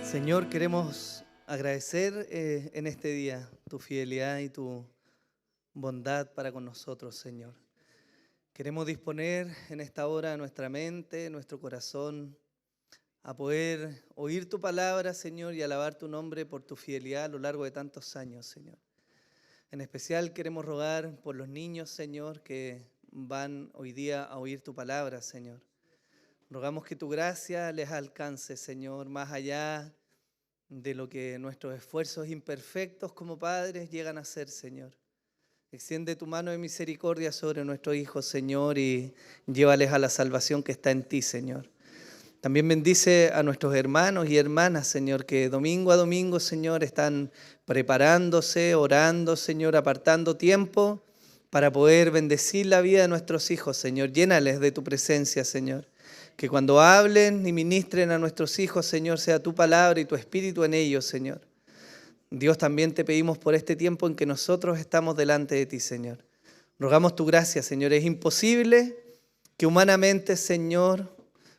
Señor, queremos agradecer en este día tu fidelidad y tu bondad para con nosotros, Señor. Queremos disponer en esta hora nuestra mente, nuestro corazón, a poder oír tu palabra, Señor, y alabar tu nombre por tu fidelidad a lo largo de tantos años, Señor. En especial queremos rogar por los niños, Señor, que van hoy día a oír tu palabra, Señor. Rogamos que tu gracia les alcance, Señor, más allá de lo que nuestros esfuerzos imperfectos como padres llegan a ser, Señor. Extiende tu mano de misericordia sobre nuestros hijos, Señor, y llévales a la salvación que está en ti, Señor. También bendice a nuestros hermanos y hermanas, Señor, que domingo a domingo, Señor, están preparándose, orando, Señor, apartando tiempo para poder bendecir la vida de nuestros hijos, Señor. Llénales de tu presencia, Señor. Que cuando hablen y ministren a nuestros hijos, Señor, sea tu palabra y tu espíritu en ellos, Señor. Dios, también te pedimos por este tiempo en que nosotros estamos delante de ti, Señor. Rogamos tu gracia, Señor. Es imposible que humanamente, Señor,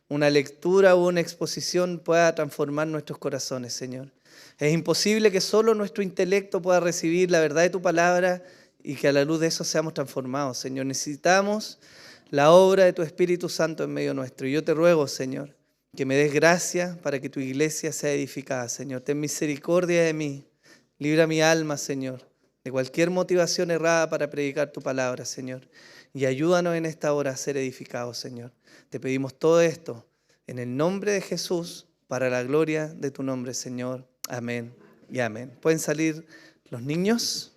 una lectura o una exposición pueda transformar nuestros corazones, Señor. Es imposible que solo nuestro intelecto pueda recibir la verdad de tu palabra y que a la luz de eso seamos transformados, Señor. Necesitamos la obra de tu Espíritu Santo en medio nuestro. Y yo te ruego, Señor, que me des gracia para que tu iglesia sea edificada, Señor. Ten misericordia de mí. Libra mi alma, Señor, de cualquier motivación errada para predicar tu palabra, Señor. Y ayúdanos en esta hora a ser edificados, Señor. Te pedimos todo esto en el nombre de Jesús, para la gloria de tu nombre, Señor. Amén y amén. ¿Pueden salir los niños?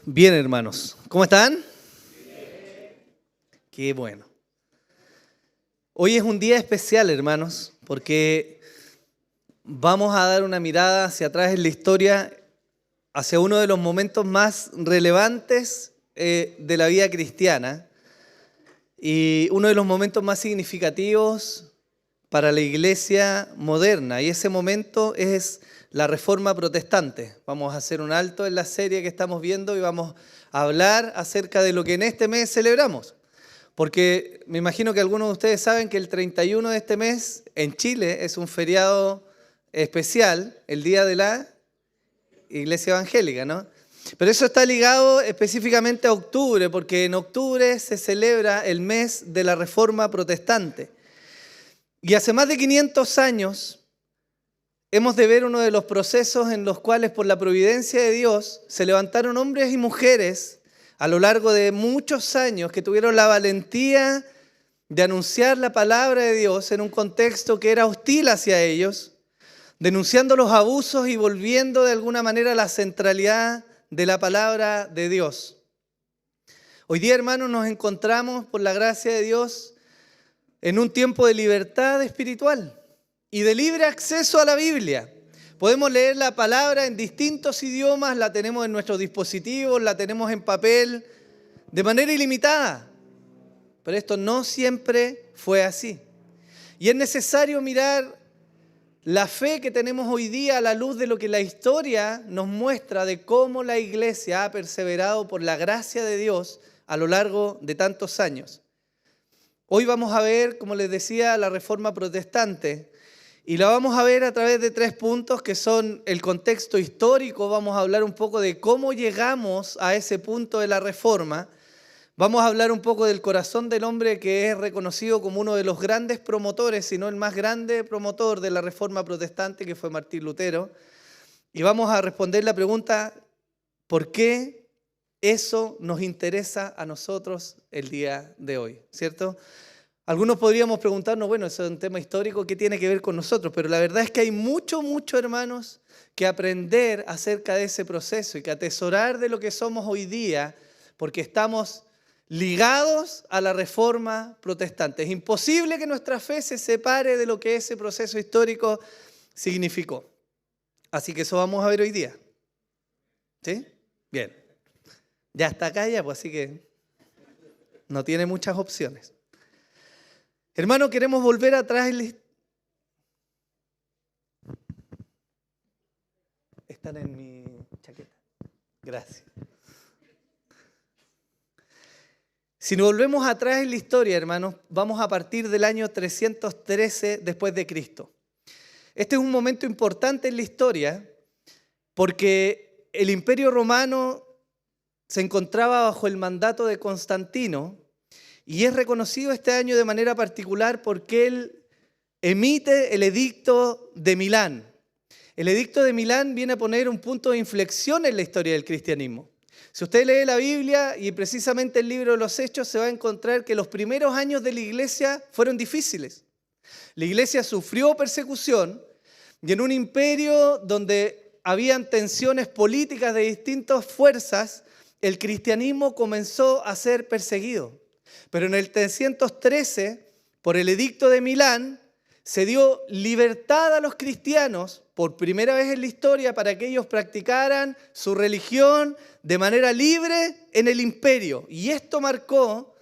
Bien, hermanos. ¿Cómo están? Qué bueno. Hoy es un día especial, hermanos, porque vamos a dar una mirada hacia atrás en la historia, hacia uno de los momentos más relevantes de la vida cristiana y uno de los momentos más significativos para la iglesia moderna. Y ese momento es la Reforma Protestante. Vamos a hacer un alto en la serie que estamos viendo y vamos a hablar acerca de lo que en este mes celebramos. Porque me imagino que algunos de ustedes saben que el 31 de este mes en Chile es un feriado especial, el Día de la Iglesia Evangélica, ¿no? Pero eso está ligado específicamente a octubre, porque en octubre se celebra el mes de la Reforma Protestante. Y hace más de 500 años hemos de ver uno de los procesos en los cuales, por la providencia de Dios, se levantaron hombres y mujeres a lo largo de muchos años que tuvieron la valentía de anunciar la palabra de Dios en un contexto que era hostil hacia ellos, denunciando los abusos y volviendo de alguna manera a la centralidad de la palabra de Dios. Hoy día, hermanos, nos encontramos, por la gracia de Dios, en un tiempo de libertad espiritual y de libre acceso a la Biblia. Podemos leer la palabra en distintos idiomas, la tenemos en nuestros dispositivos, la tenemos en papel, de manera ilimitada. Pero esto no siempre fue así. Y es necesario mirar la fe que tenemos hoy día a la luz de lo que la historia nos muestra de cómo la iglesia ha perseverado por la gracia de Dios a lo largo de tantos años. Hoy vamos a ver, como les decía, la Reforma Protestante y la vamos a ver a través de 3 puntos que son el contexto histórico. Vamos a hablar un poco de cómo llegamos a ese punto de la Reforma. Vamos a hablar un poco del corazón del hombre que es reconocido como uno de los grandes promotores, si no el más grande promotor de la Reforma Protestante, que fue Martín Lutero. Y vamos a responder la pregunta, ¿por qué eso nos interesa a nosotros el día de hoy? ¿Cierto? Algunos podríamos preguntarnos, bueno, eso es un tema histórico, ¿qué tiene que ver con nosotros? Pero la verdad es que hay mucho, hermanos, que aprender acerca de ese proceso y que atesorar de lo que somos hoy día, porque estamos ligados a la Reforma Protestante. Es imposible que nuestra fe se separe de lo que ese proceso histórico significó. Así que eso vamos a ver hoy día. ¿Sí? Bien. Ya está acá ya, pues así que no tiene muchas opciones. Hermano, queremos volver atrás. Están en mi chaqueta. Gracias. Si nos volvemos atrás en la historia, hermanos, vamos a partir del año 313 después de Cristo. Este es un momento importante en la historia porque el Imperio Romano se encontraba bajo el mandato de Constantino y es reconocido este año de manera particular porque él emite el Edicto de Milán. El Edicto de Milán viene a poner un punto de inflexión en la historia del cristianismo. Si usted lee la Biblia y precisamente el libro de los Hechos, se va a encontrar que los primeros años de la iglesia fueron difíciles. La iglesia sufrió persecución y en un imperio donde habían tensiones políticas de distintas fuerzas, el cristianismo comenzó a ser perseguido. Pero en el 313, por el Edicto de Milán, se dio libertad a los cristianos por primera vez en la historia para que ellos practicaran su religión de manera libre en el imperio. Y esto marcó,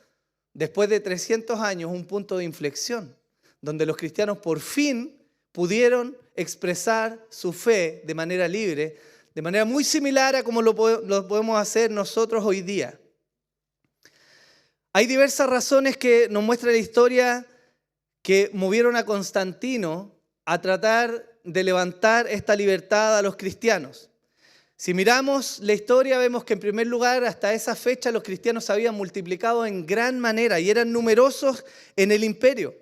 después de 300 años, un punto de inflexión, donde los cristianos por fin pudieron expresar su fe de manera libre, de manera muy similar a como lo podemos hacer nosotros hoy día. Hay diversas razones que nos muestra la historia que movieron a Constantino a tratar de levantar esta libertad a los cristianos. Si miramos la historia, vemos que en primer lugar, hasta esa fecha, los cristianos se habían multiplicado en gran manera y eran numerosos en el imperio.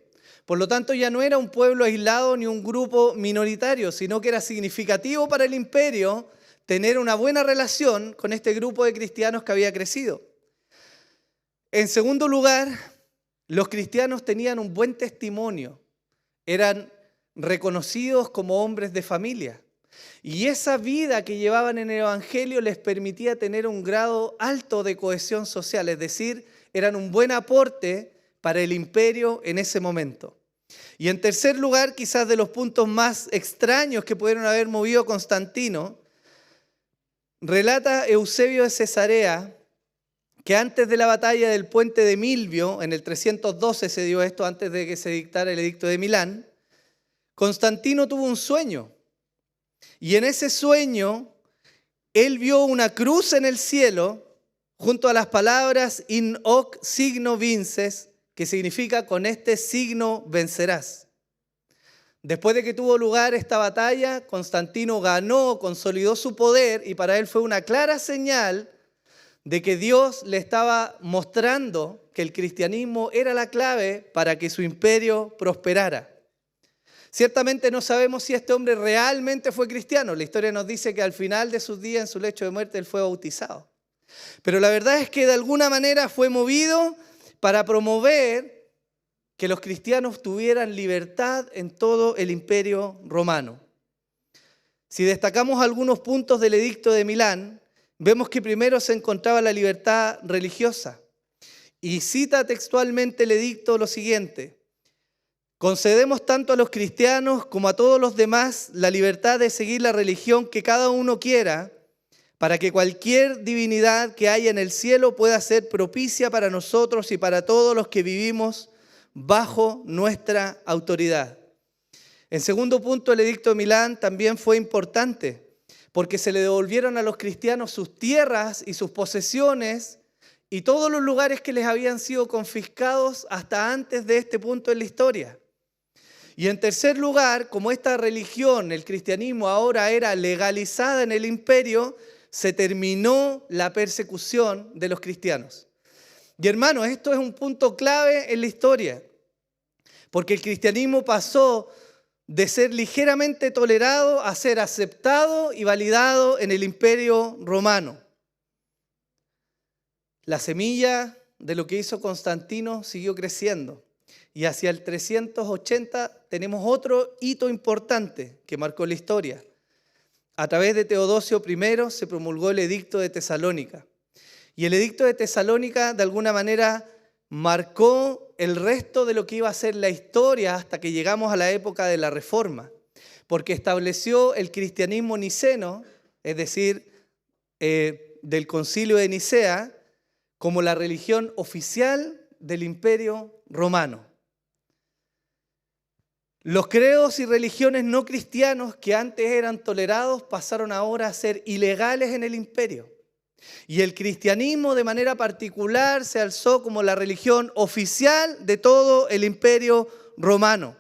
Por lo tanto, ya no era un pueblo aislado ni un grupo minoritario, sino que era significativo para el imperio tener una buena relación con este grupo de cristianos que había crecido. En segundo lugar, los cristianos tenían un buen testimonio, eran reconocidos como hombres de familia. Y esa vida que llevaban en el Evangelio les permitía tener un grado alto de cohesión social, es decir, eran un buen aporte para el imperio en ese momento. Y en tercer lugar, quizás de los puntos más extraños que pudieron haber movido Constantino, relata Eusebio de Cesarea que antes de la batalla del puente de Milvio, en el 312 se dio esto, antes de que se dictara el Edicto de Milán, Constantino tuvo un sueño. Y en ese sueño, él vio una cruz en el cielo, junto a las palabras in hoc signo vinces, que significa con este signo vencerás. Después de que tuvo lugar esta batalla, Constantino ganó, consolidó su poder y para él fue una clara señal de que Dios le estaba mostrando que el cristianismo era la clave para que su imperio prosperara. Ciertamente no sabemos si este hombre realmente fue cristiano. La historia nos dice que al final de sus días, en su lecho de muerte, él fue bautizado. Pero la verdad es que de alguna manera fue movido para promover que los cristianos tuvieran libertad en todo el imperio romano. Si destacamos algunos puntos del Edicto de Milán, vemos que primero se encontraba la libertad religiosa. Y cita textualmente el edicto lo siguiente: concedemos tanto a los cristianos como a todos los demás la libertad de seguir la religión que cada uno quiera, para que cualquier divinidad que haya en el cielo pueda ser propicia para nosotros y para todos los que vivimos bajo nuestra autoridad. En segundo punto, el Edicto de Milán también fue importante, porque se le devolvieron a los cristianos sus tierras y sus posesiones y todos los lugares que les habían sido confiscados hasta antes de este punto en la historia. Y en tercer lugar, como esta religión, el cristianismo, ahora era legalizada en el imperio, se terminó la persecución de los cristianos. Y hermanos, esto es un punto clave en la historia, porque el cristianismo pasó de ser ligeramente tolerado a ser aceptado y validado en el imperio romano. La semilla de lo que hizo Constantino siguió creciendo. Y hacia el 380 tenemos otro hito importante que marcó la historia. A través de Teodosio I se promulgó el Edicto de Tesalónica. Y el Edicto de Tesalónica, de alguna manera, marcó el resto de lo que iba a ser la historia hasta que llegamos a la época de la Reforma, porque estableció el cristianismo niceno, es decir, del Concilio de Nicea, como la religión oficial del Imperio Romano. Los credos y religiones no cristianos que antes eran tolerados pasaron ahora a ser ilegales en el imperio. Y el cristianismo de manera particular se alzó como la religión oficial de todo el Imperio Romano.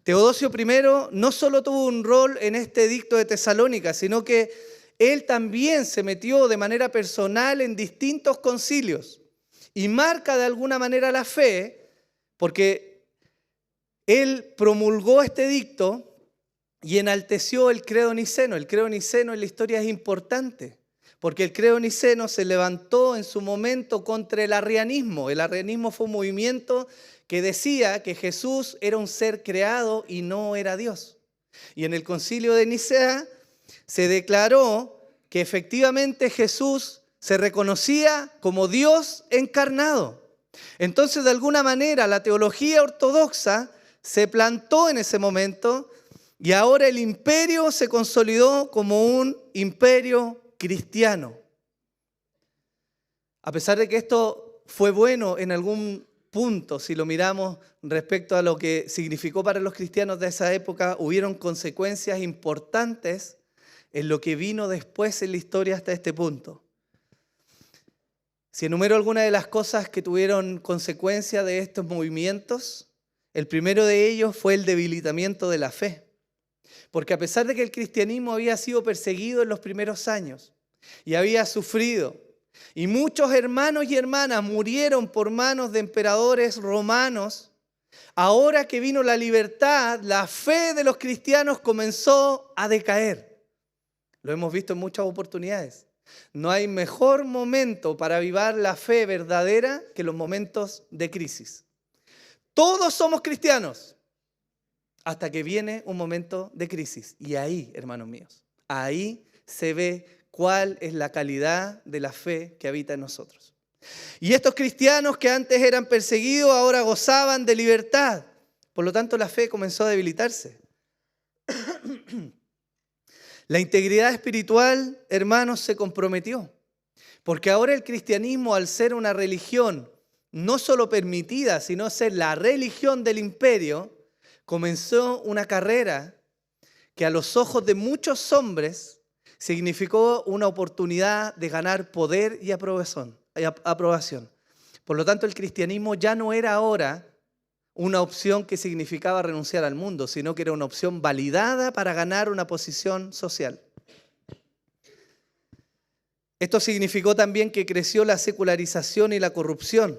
Teodosio I no solo tuvo un rol en este edicto de Tesalónica, sino que él también se metió de manera personal en distintos concilios y marca de alguna manera la fe, porque él promulgó este edicto y enalteció el credo niceno. El credo niceno en la historia es importante, porque el credo niceno se levantó en su momento contra el arrianismo. El arrianismo fue un movimiento que decía que Jesús era un ser creado y no era Dios. Y en el concilio de Nicea se declaró que efectivamente Jesús se reconocía como Dios encarnado. Entonces, de alguna manera, la teología ortodoxa se plantó en ese momento y ahora el imperio se consolidó como un imperio cristiano. A pesar de que esto fue bueno en algún punto, si lo miramos respecto a lo que significó para los cristianos de esa época, hubieron consecuencias importantes en lo que vino después en la historia hasta este punto. Si enumero algunas de las cosas que tuvieron consecuencia de estos movimientos, el primero de ellos fue el debilitamiento de la fe. Porque a pesar de que el cristianismo había sido perseguido en los primeros años y había sufrido, y muchos hermanos y hermanas murieron por manos de emperadores romanos, ahora que vino la libertad, la fe de los cristianos comenzó a decaer. Lo hemos visto en muchas oportunidades. No hay mejor momento para avivar la fe verdadera que los momentos de crisis. Todos somos cristianos hasta que viene un momento de crisis. Y ahí, hermanos míos, ahí se ve cuál es la calidad de la fe que habita en nosotros. Y estos cristianos que antes eran perseguidos ahora gozaban de libertad. Por lo tanto, la fe comenzó a debilitarse. La integridad espiritual, hermanos, se comprometió. Porque ahora el cristianismo, al ser una religión no solo permitida, sino ser la religión del imperio, comenzó una carrera que a los ojos de muchos hombres significó una oportunidad de ganar poder y aprobación. Por lo tanto, el cristianismo ya no era ahora una opción que significaba renunciar al mundo, sino que era una opción validada para ganar una posición social. Esto significó también que creció la secularización y la corrupción.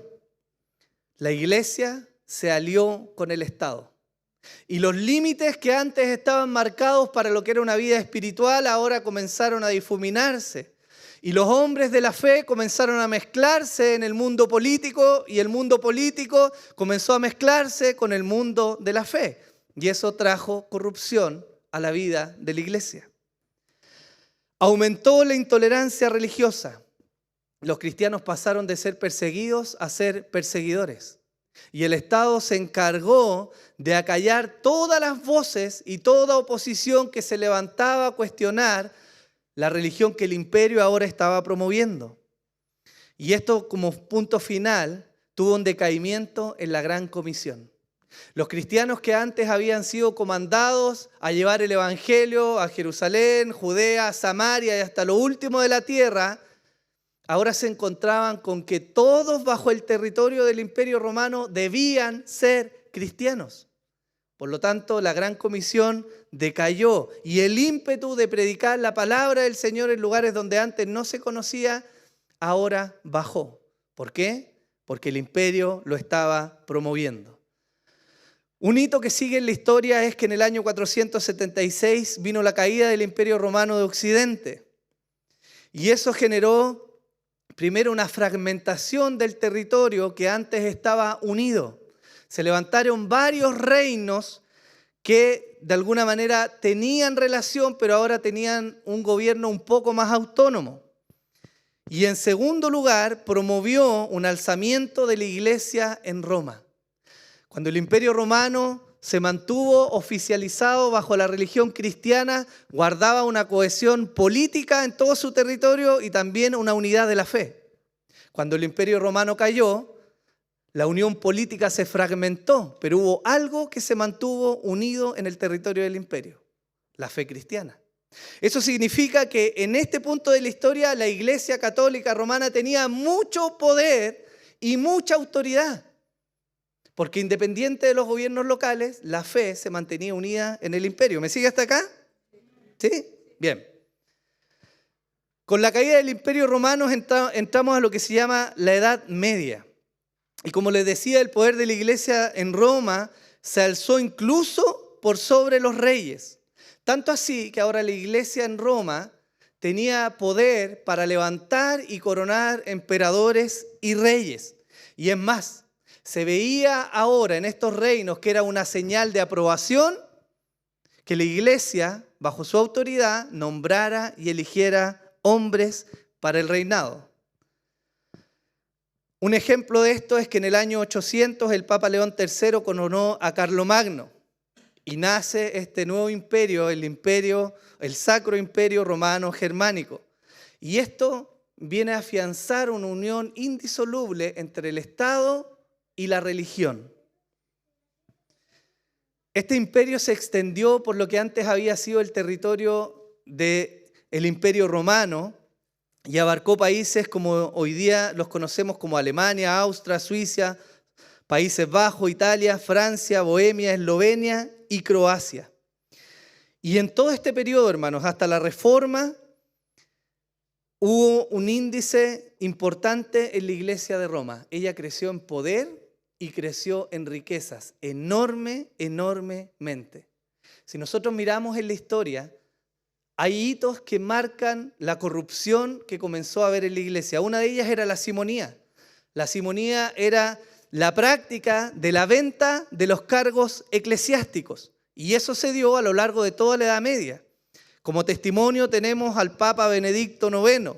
La iglesia se alió con el Estado. Y los límites que antes estaban marcados para lo que era una vida espiritual ahora comenzaron a difuminarse. Y los hombres de la fe comenzaron a mezclarse en el mundo político y el mundo político comenzó a mezclarse con el mundo de la fe. Y eso trajo corrupción a la vida de la iglesia. Aumentó la intolerancia religiosa. Los cristianos pasaron de ser perseguidos a ser perseguidores. Y el Estado se encargó de acallar todas las voces y toda oposición que se levantaba a cuestionar la religión que el imperio ahora estaba promoviendo. Y esto, como punto final, tuvo un decaimiento en la Gran Comisión. Los cristianos que antes habían sido comandados a llevar el evangelio a Jerusalén, Judea, Samaria y hasta lo último de la tierra, ahora se encontraban con que todos bajo el territorio del Imperio Romano debían ser cristianos. Por lo tanto, la Gran Comisión decayó y el ímpetu de predicar la palabra del Señor en lugares donde antes no se conocía, ahora bajó. ¿Por qué? Porque el imperio lo estaba promoviendo. Un hito que sigue en la historia es que en el año 476 vino la caída del Imperio Romano de Occidente. Y eso generó primero una fragmentación del territorio que antes estaba unido. se levantaron varios reinos que de alguna manera tenían relación, pero ahora tenían un gobierno un poco más autónomo. Y en segundo lugar, promovió un alzamiento de la iglesia en Roma. Cuando el Imperio Romano se mantuvo oficializado bajo la religión cristiana, guardaba una cohesión política en todo su territorio y también una unidad de la fe. Cuando el Imperio Romano cayó, la unión política se fragmentó, pero hubo algo que se mantuvo unido en el territorio del imperio: la fe cristiana. Eso significa que en este punto de la historia la Iglesia Católica Romana tenía mucho poder y mucha autoridad, porque independiente de los gobiernos locales, la fe se mantenía unida en el imperio. ¿Me sigue hasta acá? ¿Sí? Bien. Con la caída del Imperio Romano entramos a lo que se llama la Edad Media. Y como les decía, el poder de la iglesia en Roma se alzó incluso por sobre los reyes. Tanto así que ahora la iglesia en Roma tenía poder para levantar y coronar emperadores y reyes. Y es más, se veía ahora en estos reinos que era una señal de aprobación que la iglesia, bajo su autoridad, nombrara y eligiera hombres para el reinado. Un ejemplo de esto es que en el año 800 el Papa León III coronó a Carlomagno y nace este nuevo imperio, el Sacro Imperio Romano Germánico. Y esto viene a afianzar una unión indisoluble entre el Estado y la religión. Este imperio se extendió por lo que antes había sido el territorio del Imperio Romano, y abarcó países como hoy día los conocemos como Alemania, Austria, Suiza, Países Bajos, Italia, Francia, Bohemia, Eslovenia y Croacia. Y en todo este periodo, hermanos, hasta la Reforma, hubo un índice importante en la iglesia de Roma. Ella creció en poder y creció en riquezas, enormemente. Si nosotros miramos en la historia, hay hitos que marcan la corrupción que comenzó a haber en la iglesia. Una de ellas era la simonía. La simonía era la práctica de la venta de los cargos eclesiásticos. Y eso se dio a lo largo de toda la Edad Media. Como testimonio tenemos al Papa Benedicto IX.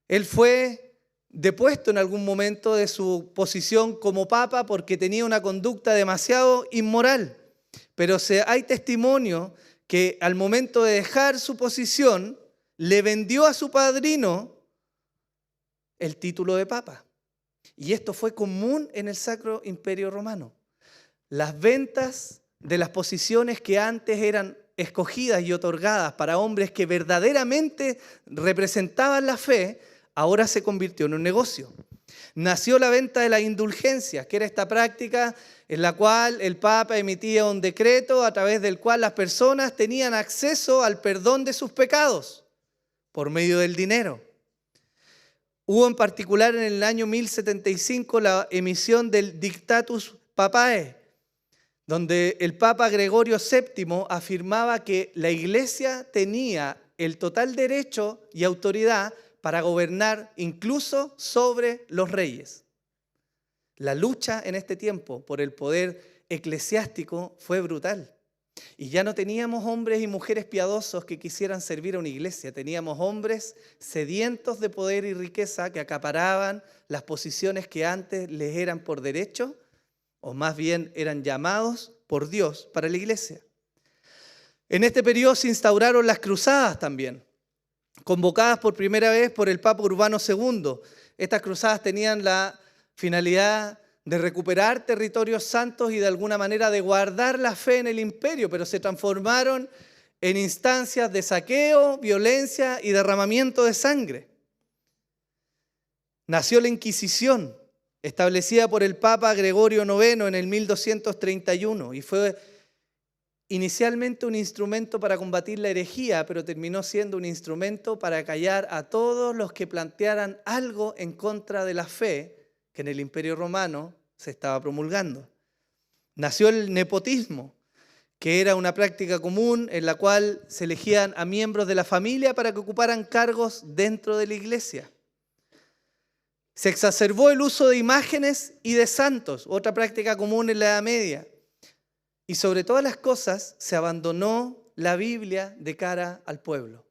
Él fue depuesto en algún momento de su posición como papa porque tenía una conducta demasiado inmoral. Pero hay testimonio que al momento de dejar su posición, le vendió a su padrino el título de papa. Y esto fue común en el Sacro Imperio Romano. Las ventas de las posiciones que antes eran escogidas y otorgadas para hombres que verdaderamente representaban la fe, ahora se convirtió en un negocio. Nació la venta de las indulgencias, que era esta práctica en la cual el Papa emitía un decreto a través del cual las personas tenían acceso al perdón de sus pecados por medio del dinero. Hubo en particular en el año 1075 la emisión del Dictatus Papae, donde el Papa Gregorio VII afirmaba que la Iglesia tenía el total derecho y autoridad para gobernar incluso sobre los reyes. La lucha en este tiempo por el poder eclesiástico fue brutal. Y ya no teníamos hombres y mujeres piadosos que quisieran servir a una iglesia. Teníamos hombres sedientos de poder y riqueza que acaparaban las posiciones que antes les eran por derecho, o más bien eran llamados por Dios para la iglesia. En este periodo se instauraron las cruzadas también, convocadas por primera vez por el Papa Urbano II. Estas cruzadas tenían la finalidad de recuperar territorios santos y de alguna manera de guardar la fe en el imperio, pero se transformaron en instancias de saqueo, violencia y derramamiento de sangre. Nació la Inquisición, establecida por el Papa Gregorio IX en el 1231, y fue inicialmente un instrumento para combatir la herejía, pero terminó siendo un instrumento para callar a todos los que plantearan algo en contra de la fe que en el Imperio Romano se estaba promulgando. Nació el nepotismo, que era una práctica común en la cual se elegían a miembros de la familia para que ocuparan cargos dentro de la iglesia. Se exacerbó el uso de imágenes y de santos, otra práctica común en la Edad Media. Y sobre todas las cosas, se abandonó la Biblia de cara al pueblo.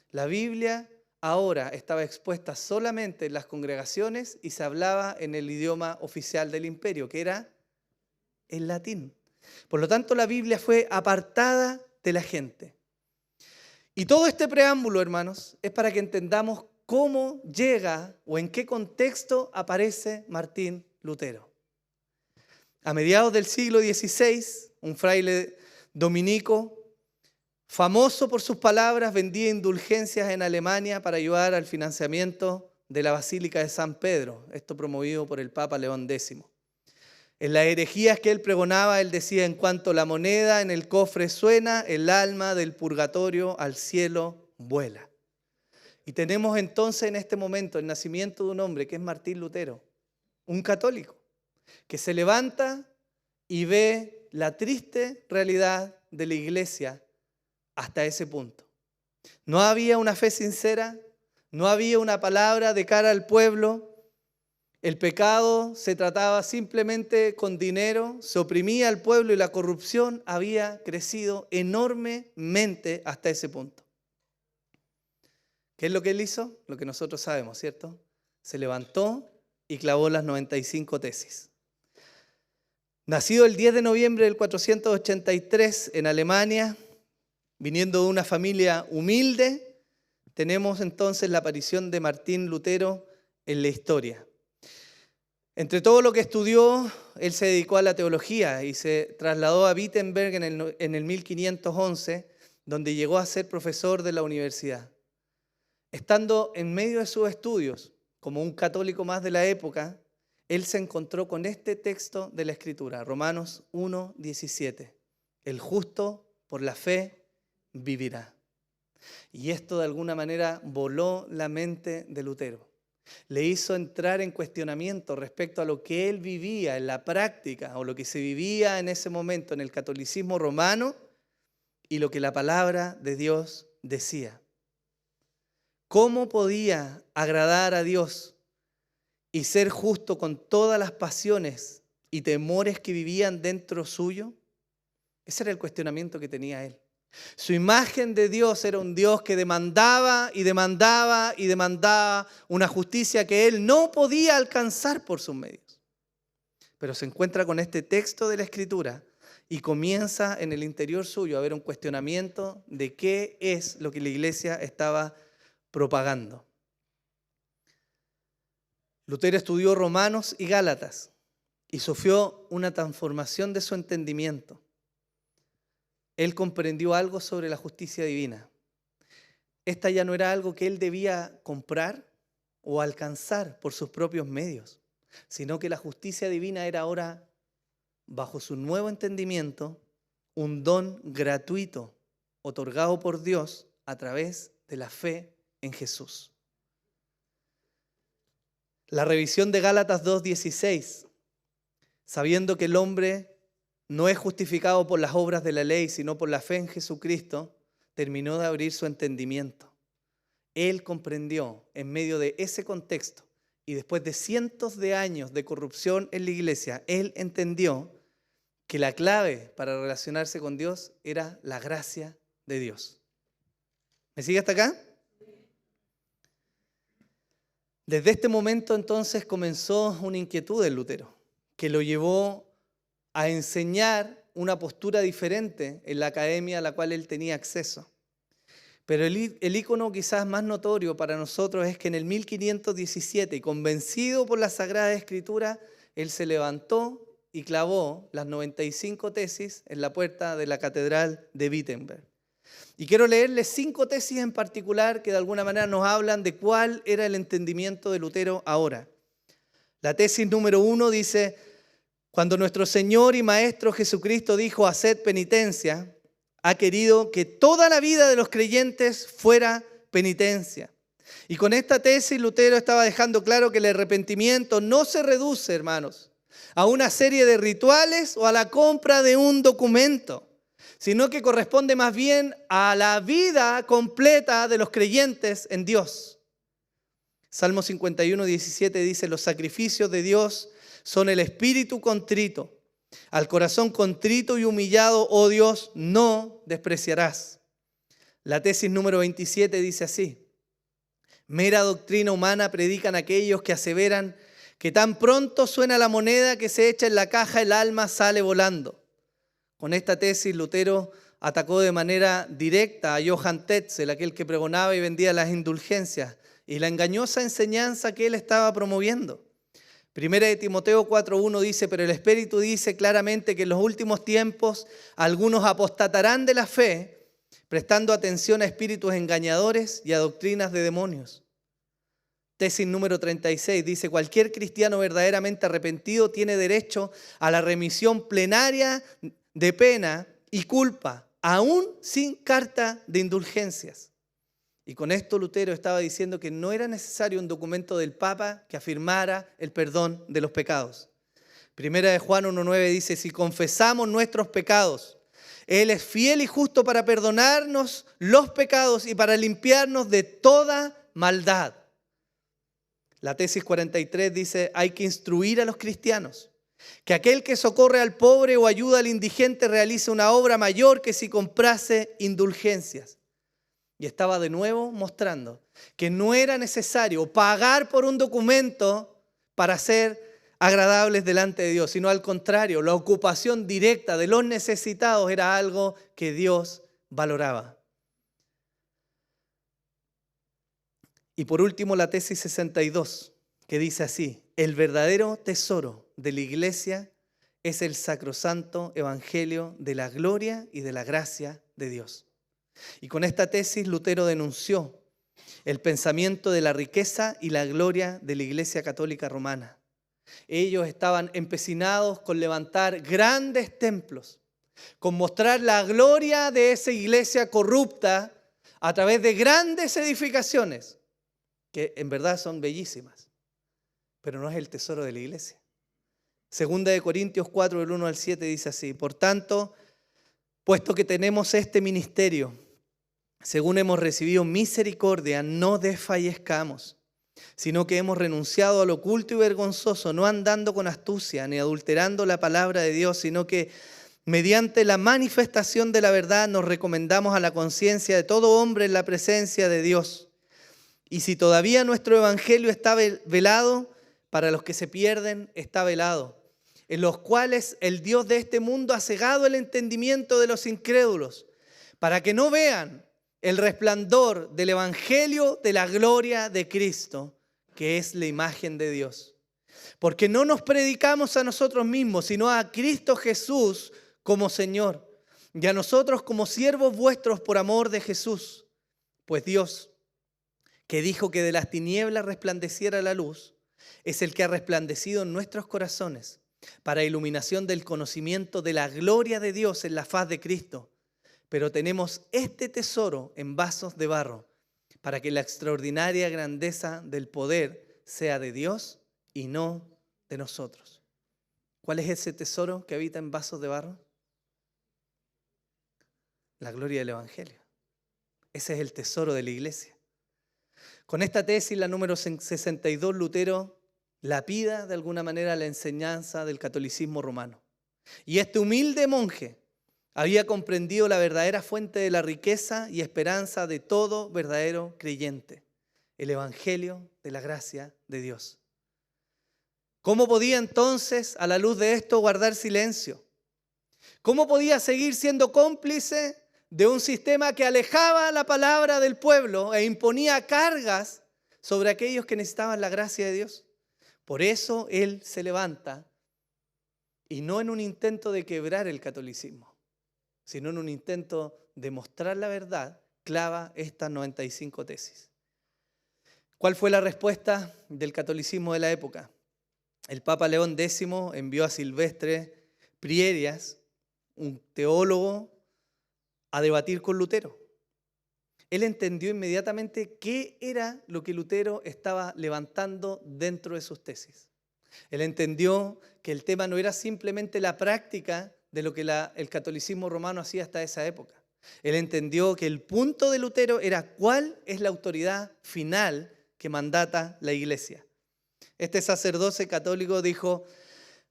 La Biblia ahora estaba expuesta solamente en las congregaciones y se hablaba en el idioma oficial del imperio, que era el latín. Por lo tanto, la Biblia fue apartada de la gente. Y todo este preámbulo, hermanos, es para que entendamos cómo llega o en qué contexto aparece Martín Lutero. A mediados del siglo XVI, un fraile dominico, famoso por sus palabras, vendía indulgencias en Alemania para ayudar al financiamiento de la Basílica de San Pedro, esto promovido por el Papa León X. En las herejías que él pregonaba, él decía: en cuanto la moneda en el cofre suena, el alma del purgatorio al cielo vuela. Y tenemos entonces en este momento el nacimiento de un hombre que es Martín Lutero, un católico, que se levanta y ve la triste realidad de la iglesia hasta ese punto. No había una fe sincera, no había una palabra de cara al pueblo. El pecado se trataba simplemente con dinero, se oprimía al pueblo y la corrupción había crecido enormemente hasta ese punto. ¿Qué es lo que él hizo? Lo que nosotros sabemos, ¿cierto? Se levantó y clavó las 95 tesis. Nacido el 10 de noviembre del 483 en Alemania, viniendo de una familia humilde, tenemos entonces la aparición de Martín Lutero en la historia. Entre todo lo que estudió, él se dedicó a la teología y se trasladó a Wittenberg en el 1511, donde llegó a ser profesor de la universidad. Estando en medio de sus estudios, como un católico más de la época, él se encontró con este texto de la Escritura, Romanos 1:17. El justo por la fe vivirá. Y esto de alguna manera voló la mente de Lutero. Le hizo entrar en cuestionamiento respecto a lo que él vivía en la práctica o lo que se vivía en ese momento en el catolicismo romano y lo que la palabra de Dios decía. ¿Cómo podía agradar a Dios y ser justo con todas las pasiones y temores que vivían dentro suyo? Ese era el cuestionamiento que tenía él. Su imagen de Dios era un Dios que demandaba y demandaba y demandaba una justicia que él no podía alcanzar por sus medios. Pero se encuentra con este texto de la Escritura y comienza en el interior suyo a haber un cuestionamiento de qué es lo que la iglesia estaba propagando. Lutero estudió Romanos y Gálatas y sufrió una transformación de su entendimiento. Él comprendió algo sobre la justicia divina. Esta ya no era algo que él debía comprar o alcanzar por sus propios medios, sino que la justicia divina era ahora, bajo su nuevo entendimiento, un don gratuito otorgado por Dios a través de la fe en Jesús. La revisión de Gálatas 2:16, sabiendo que el hombre no es justificado por las obras de la ley, sino por la fe en Jesucristo, terminó de abrir su entendimiento. Él comprendió en medio de ese contexto y después de cientos de años de corrupción en la iglesia, él entendió que la clave para relacionarse con Dios era la gracia de Dios. ¿Me sigue hasta acá? Desde este momento entonces comenzó una inquietud en Lutero, que lo llevó a enseñar una postura diferente en la academia a la cual él tenía acceso. Pero el ícono quizás más notorio para nosotros es que en el 1517, convencido por la Sagrada Escritura, él se levantó y clavó las 95 tesis en la puerta de la Catedral de Wittenberg. Y quiero leerles 5 tesis en particular que de alguna manera nos hablan de cuál era el entendimiento de Lutero ahora. La tesis número 1 dice: cuando nuestro Señor y Maestro Jesucristo dijo haced penitencia, ha querido que toda la vida de los creyentes fuera penitencia. Y con esta tesis Lutero estaba dejando claro que el arrepentimiento no se reduce, hermanos, a una serie de rituales o a la compra de un documento, sino que corresponde más bien a la vida completa de los creyentes en Dios. Salmo 51, 17 dice: los sacrificios de Dios son el espíritu contrito. Al corazón contrito y humillado, oh Dios, no despreciarás. La tesis número 27 dice así: mera doctrina humana predican aquellos que aseveran que tan pronto suena la moneda que se echa en la caja, el alma sale volando. Con esta tesis, Lutero atacó de manera directa a Johann Tetzel, aquel que pregonaba y vendía las indulgencias, y la engañosa enseñanza que él estaba promoviendo. Primera de Timoteo 4:1 dice: pero el Espíritu dice claramente que en los últimos tiempos algunos apostatarán de la fe, prestando atención a espíritus engañadores y a doctrinas de demonios. Tesis número 36 dice: cualquier cristiano verdaderamente arrepentido tiene derecho a la remisión plenaria de pena y culpa, aún sin carta de indulgencias. Y con esto Lutero estaba diciendo que no era necesario un documento del Papa que afirmara el perdón de los pecados. Primera de Juan 1:9 dice: si confesamos nuestros pecados, Él es fiel y justo para perdonarnos los pecados y para limpiarnos de toda maldad. La tesis 43 dice: hay que instruir a los cristianos que aquel que socorre al pobre o ayuda al indigente realice una obra mayor que si comprase indulgencias. Y estaba de nuevo mostrando que no era necesario pagar por un documento para ser agradables delante de Dios, sino al contrario, la ocupación directa de los necesitados era algo que Dios valoraba. Y por último, la tesis 62, que dice así: el verdadero tesoro de la iglesia es el sacrosanto evangelio de la gloria y de la gracia de Dios. Y con esta tesis Lutero denunció el pensamiento de la riqueza y la gloria de la Iglesia Católica Romana. Ellos estaban empecinados con levantar grandes templos, con mostrar la gloria de esa iglesia corrupta a través de grandes edificaciones, que en verdad son bellísimas, pero no es el tesoro de la iglesia. Segunda de Corintios 4, del 1 al 7 dice así: por tanto, puesto que tenemos este ministerio, según hemos recibido misericordia, no desfallezcamos, sino que hemos renunciado al oculto y vergonzoso, no andando con astucia ni adulterando la palabra de Dios, sino que mediante la manifestación de la verdad nos recomendamos a la conciencia de todo hombre en la presencia de Dios. Y si todavía nuestro evangelio está velado, para los que se pierden está velado, en los cuales el Dios de este mundo ha cegado el entendimiento de los incrédulos, para que no vean el resplandor del evangelio de la gloria de Cristo, que es la imagen de Dios. Porque no nos predicamos a nosotros mismos, sino a Cristo Jesús como Señor, y a nosotros como siervos vuestros por amor de Jesús. Pues Dios, que dijo que de las tinieblas resplandeciera la luz, es el que ha resplandecido en nuestros corazones para iluminación del conocimiento de la gloria de Dios en la faz de Cristo. Pero tenemos este tesoro en vasos de barro, para que la extraordinaria grandeza del poder sea de Dios y no de nosotros. ¿Cuál es ese tesoro que habita en vasos de barro? La gloria del evangelio. Ese es el tesoro de la iglesia. Con esta tesis, la número 62, Lutero lapida de alguna manera la enseñanza del catolicismo romano. Y este humilde monje había comprendido la verdadera fuente de la riqueza y esperanza de todo verdadero creyente, el evangelio de la gracia de Dios. ¿Cómo podía entonces, a la luz de esto, guardar silencio? ¿Cómo podía seguir siendo cómplice de un sistema que alejaba la palabra del pueblo e imponía cargas sobre aquellos que necesitaban la gracia de Dios? Por eso él se levanta, y no en un intento de quebrar el catolicismo, sino en un intento de mostrar la verdad, clava estas 95 tesis. ¿Cuál fue la respuesta del catolicismo de la época? El Papa León X envió a Silvestre Prierias, un teólogo, a debatir con Lutero. Él entendió inmediatamente qué era lo que Lutero estaba levantando dentro de sus tesis. Él entendió que el tema no era simplemente la práctica de lo que el catolicismo romano hacía hasta esa época. Él entendió que el punto de Lutero era cuál es la autoridad final que mandata la Iglesia. Este sacerdote católico dijo: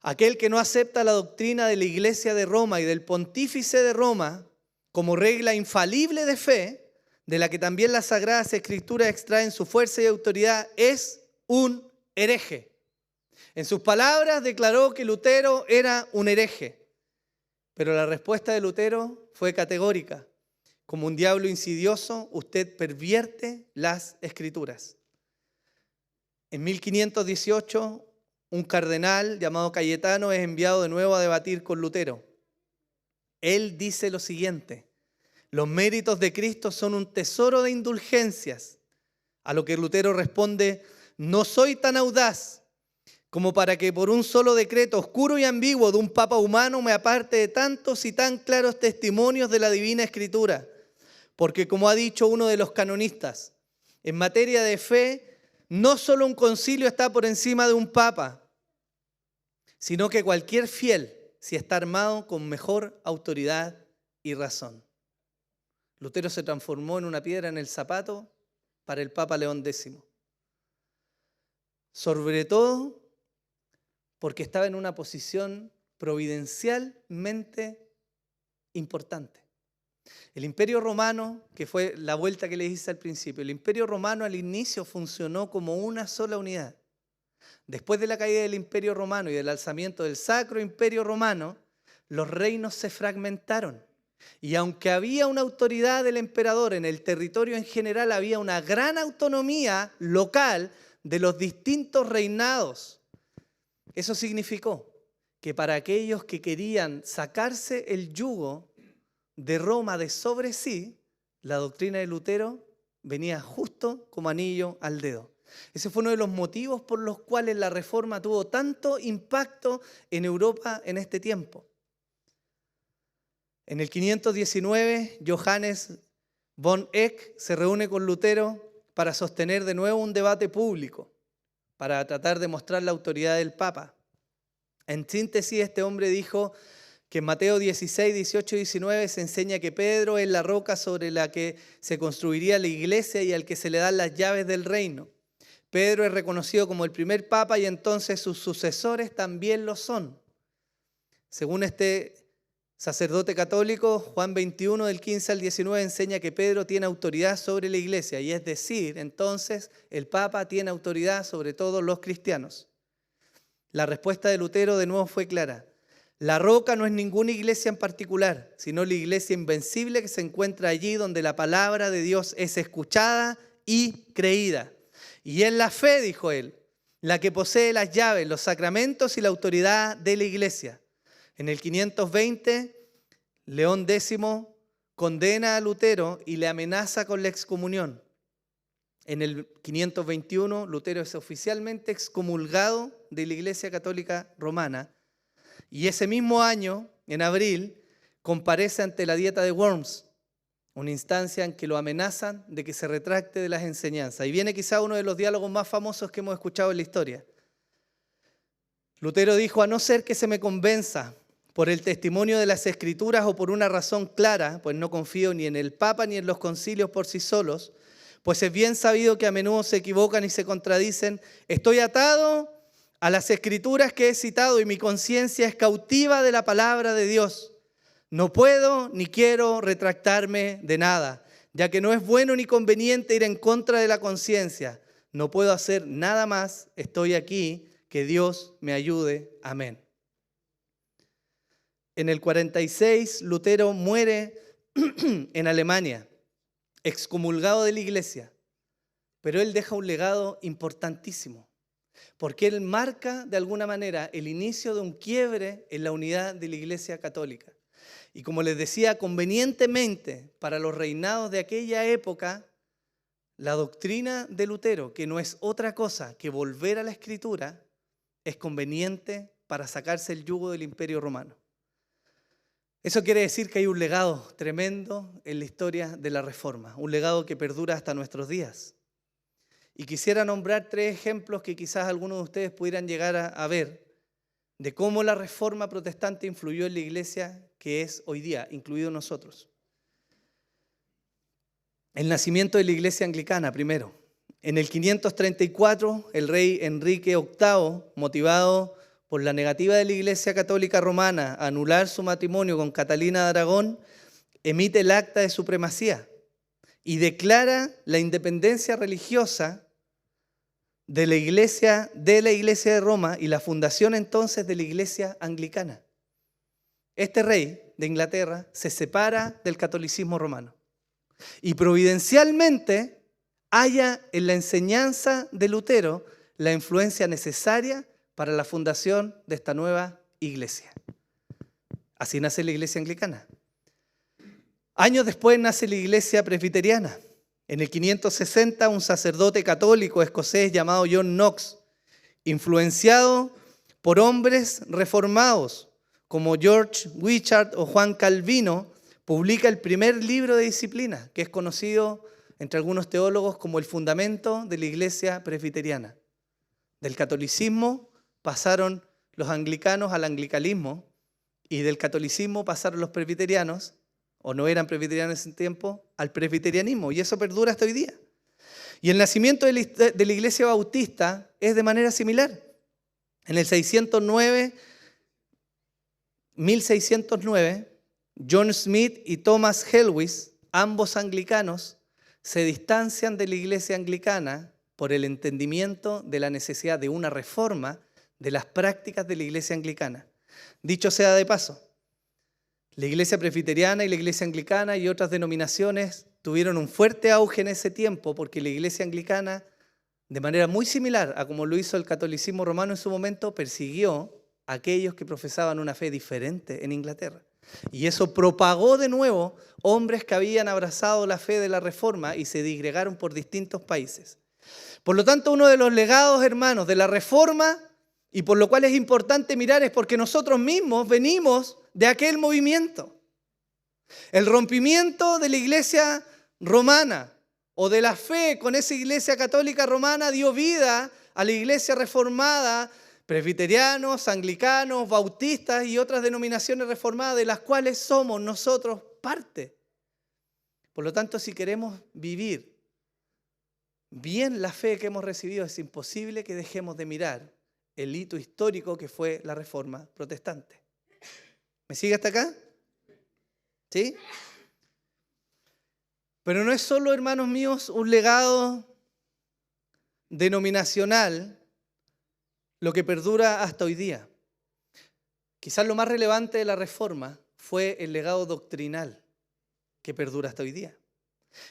aquel que no acepta la doctrina de la Iglesia de Roma y del pontífice de Roma como regla infalible de fe, de la que también las Sagradas Escrituras extraen su fuerza y autoridad, es un hereje. En sus palabras declaró que Lutero era un hereje, pero la respuesta de Lutero fue categórica: como un diablo insidioso, usted pervierte las Escrituras. En 1518, un cardenal llamado Cayetano es enviado de nuevo a debatir con Lutero. Él dice lo siguiente: los méritos de Cristo son un tesoro de indulgencias. A lo que Lutero responde: no soy tan audaz como para que por un solo decreto oscuro y ambiguo de un papa humano me aparte de tantos y tan claros testimonios de la Divina Escritura. Porque, como ha dicho uno de los canonistas, en materia de fe, no solo un concilio está por encima de un papa, sino que cualquier fiel, si está armado con mejor autoridad y razón. Lutero se transformó en una piedra en el zapato para el Papa León X. Sobre todo porque estaba en una posición providencialmente importante. El Imperio Romano, que fue la vuelta que les hice al principio, el Imperio Romano al inicio funcionó como una sola unidad. Después de la caída del Imperio Romano y del alzamiento del Sacro Imperio Romano, los reinos se fragmentaron. Y aunque había una autoridad del emperador en el territorio en general, había una gran autonomía local de los distintos reinados. Eso significó que para aquellos que querían sacarse el yugo de Roma de sobre sí, la doctrina de Lutero venía justo como anillo al dedo. Ese fue uno de los motivos por los cuales la Reforma tuvo tanto impacto en Europa en este tiempo. En el 519, Johannes von Eck se reúne con Lutero para sostener de nuevo un debate público, para tratar de mostrar la autoridad del Papa. En síntesis, este hombre dijo que en Mateo 16, 18 y 19 se enseña que Pedro es la roca sobre la que se construiría la iglesia y al que se le dan las llaves del reino. Pedro es reconocido como el primer papa y entonces sus sucesores también lo son. Según este sacerdote católico, Juan 21, del 15 al 19, enseña que Pedro tiene autoridad sobre la iglesia, y es decir, entonces el Papa tiene autoridad sobre todos los cristianos. La respuesta de Lutero de nuevo fue clara: la roca no es ninguna iglesia en particular, sino la iglesia invencible que se encuentra allí donde la palabra de Dios es escuchada y creída. Y es la fe, dijo él, la que posee las llaves, los sacramentos y la autoridad de la iglesia. En el 520, León X condena a Lutero y le amenaza con la excomunión. En el 521, Lutero es oficialmente excomulgado de la Iglesia Católica Romana. Y ese mismo año, en abril, comparece ante la Dieta de Worms, una instancia en que lo amenazan de que se retracte de las enseñanzas. Y viene quizá uno de los diálogos más famosos que hemos escuchado en la historia. Lutero dijo: a no ser que se me convenza por el testimonio de las Escrituras o por una razón clara, pues no confío ni en el Papa ni en los concilios por sí solos, pues es bien sabido que a menudo se equivocan y se contradicen, estoy atado a las Escrituras que he citado y mi conciencia es cautiva de la palabra de Dios. No puedo ni quiero retractarme de nada, ya que no es bueno ni conveniente ir en contra de la conciencia. No puedo hacer nada más, estoy aquí, que Dios me ayude. Amén. En el 46, Lutero muere en Alemania, excomulgado de la iglesia, pero él deja un legado importantísimo, porque él marca de alguna manera el inicio de un quiebre en la unidad de la Iglesia Católica. Y como les decía, convenientemente para los reinados de aquella época, la doctrina de Lutero, que no es otra cosa que volver a la Escritura, es conveniente para sacarse el yugo del Imperio Romano. Eso quiere decir que hay un legado tremendo en la historia de la Reforma, un legado que perdura hasta nuestros días. Y quisiera nombrar 3 ejemplos que quizás algunos de ustedes pudieran llegar a ver de cómo la Reforma protestante influyó en la iglesia que es hoy día, incluido nosotros. El nacimiento de la iglesia anglicana, primero. En el 534, el rey Enrique VIII, motivado por la negativa de la Iglesia Católica Romana a anular su matrimonio con Catalina de Aragón, emite el Acta de Supremacía y declara la independencia religiosa de la Iglesia de Roma y la fundación entonces de la Iglesia Anglicana. Este rey de Inglaterra se separa del catolicismo romano y providencialmente halla en la enseñanza de Lutero la influencia necesaria para la fundación de esta nueva iglesia. Así nace la Iglesia Anglicana. Años después nace la Iglesia Presbiteriana. En el 560, un sacerdote católico escocés llamado John Knox, influenciado por hombres reformados como George Wishart o Juan Calvino, publica el primer libro de disciplina, que es conocido entre algunos teólogos como el fundamento de la Iglesia Presbiteriana. Del catolicismo pasaron los anglicanos al anglicalismo y del catolicismo pasaron los presbiterianos, o no eran presbiterianos en ese tiempo, al presbiterianismo, y eso perdura hasta hoy día. Y el nacimiento de la Iglesia Bautista es de manera similar. En el 1609, John Smith y Thomas Helwys, ambos anglicanos, se distancian de la Iglesia Anglicana por el entendimiento de la necesidad de una reforma de las prácticas de la Iglesia Anglicana. Dicho sea de paso, la Iglesia Presbiteriana y la Iglesia Anglicana y otras denominaciones tuvieron un fuerte auge en ese tiempo porque la Iglesia Anglicana, de manera muy similar a como lo hizo el catolicismo romano en su momento, persiguió a aquellos que profesaban una fe diferente en Inglaterra. Y eso propagó de nuevo hombres que habían abrazado la fe de la Reforma y se disgregaron por distintos países. Por lo tanto, uno de los legados, hermanos, de la Reforma, y por lo cual es importante mirar, es porque nosotros mismos venimos de aquel movimiento. El rompimiento de la Iglesia romana o de la fe con esa Iglesia católica romana dio vida a la Iglesia reformada, presbiterianos, anglicanos, bautistas y otras denominaciones reformadas de las cuales somos nosotros parte. Por lo tanto, si queremos vivir bien la fe que hemos recibido, es imposible que dejemos de mirar el hito histórico que fue la Reforma Protestante. ¿Me sigue hasta acá? ¿Sí? Pero no es solo, hermanos míos, un legado denominacional lo que perdura hasta hoy día. Quizás lo más relevante de la Reforma fue el legado doctrinal que perdura hasta hoy día.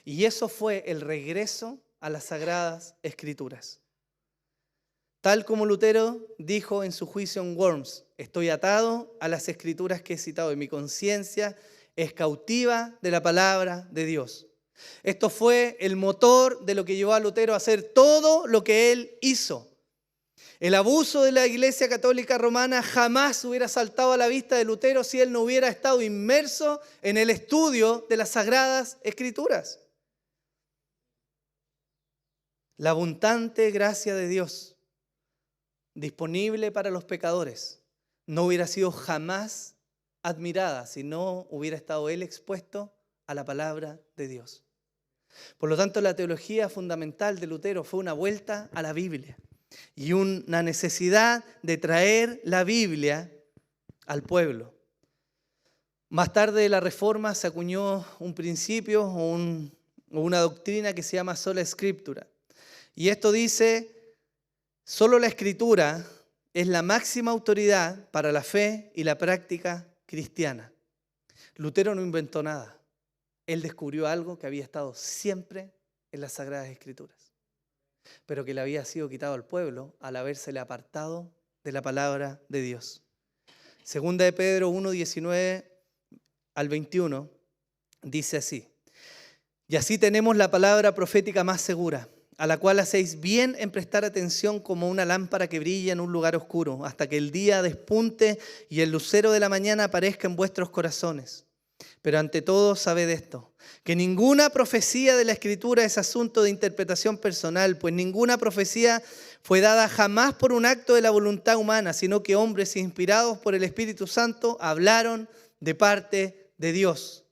Y eso fue el regreso a las Sagradas Escrituras. Tal como Lutero dijo en su juicio en Worms, estoy atado a las Escrituras que he citado y mi conciencia es cautiva de la palabra de Dios. Esto fue el motor de lo que llevó a Lutero a hacer todo lo que él hizo. El abuso de la Iglesia Católica Romana jamás hubiera saltado a la vista de Lutero si él no hubiera estado inmerso en el estudio de las Sagradas Escrituras. La abundante gracia de Dios disponible para los pecadores no hubiera sido jamás admirada si no hubiera estado él expuesto a la palabra de Dios. Por lo tanto, la teología fundamental de Lutero fue una vuelta a la Biblia y una necesidad de traer la Biblia al pueblo. Más tarde de la Reforma se acuñó un principio o una doctrina que se llama sola Scriptura. Y esto dice: solo la Escritura es la máxima autoridad para la fe y la práctica cristiana. Lutero no inventó nada. Él descubrió algo que había estado siempre en las Sagradas Escrituras, pero que le había sido quitado al pueblo al habérsele apartado de la palabra de Dios. Segunda de Pedro 1, 19 al 21 dice así: y así tenemos la palabra profética más segura, a la cual hacéis bien en prestar atención como una lámpara que brilla en un lugar oscuro, hasta que el día despunte y el lucero de la mañana aparezca en vuestros corazones. Pero ante todo sabed esto, que ninguna profecía de la Escritura es asunto de interpretación personal, pues ninguna profecía fue dada jamás por un acto de la voluntad humana, sino que hombres inspirados por el Espíritu Santo hablaron de parte de Dios.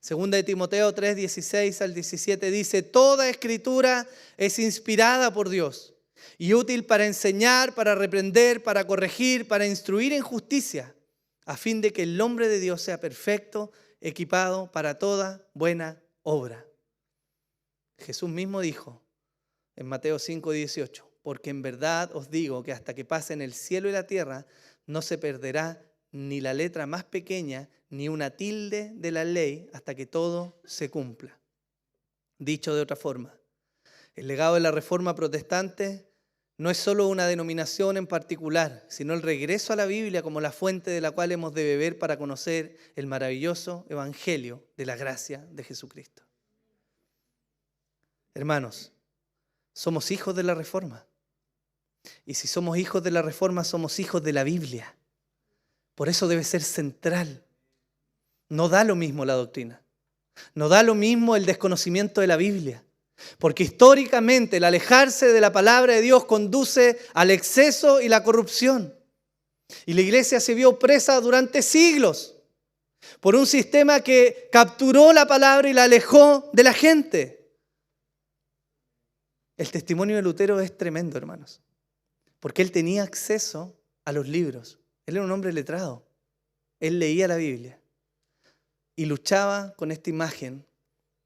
Segunda de Timoteo 3, 16 al 17 dice: toda escritura es inspirada por Dios y útil para enseñar, para reprender, para corregir, para instruir en justicia, a fin de que el hombre de Dios sea perfecto, equipado para toda buena obra. Jesús mismo dijo en Mateo 5, 18: porque en verdad os digo que hasta que pasen el cielo y la tierra, no se perderá ni la letra más pequeña, ni una tilde de la ley, hasta que todo se cumpla. Dicho de otra forma, el legado de la Reforma Protestante no es solo una denominación en particular, sino el regreso a la Biblia como la fuente de la cual hemos de beber para conocer el maravilloso evangelio de la gracia de Jesucristo. Hermanos, somos hijos de la Reforma. Y si somos hijos de la Reforma, somos hijos de la Biblia. Por eso debe ser central. No da lo mismo la doctrina. No da lo mismo el desconocimiento de la Biblia. Porque históricamente el alejarse de la palabra de Dios conduce al exceso y la corrupción. Y la iglesia se vio presa durante siglos por un sistema que capturó la palabra y la alejó de la gente. El testimonio de Lutero es tremendo, hermanos, porque él tenía acceso a los libros. Él era un hombre letrado. Él leía la Biblia y luchaba con esta imagen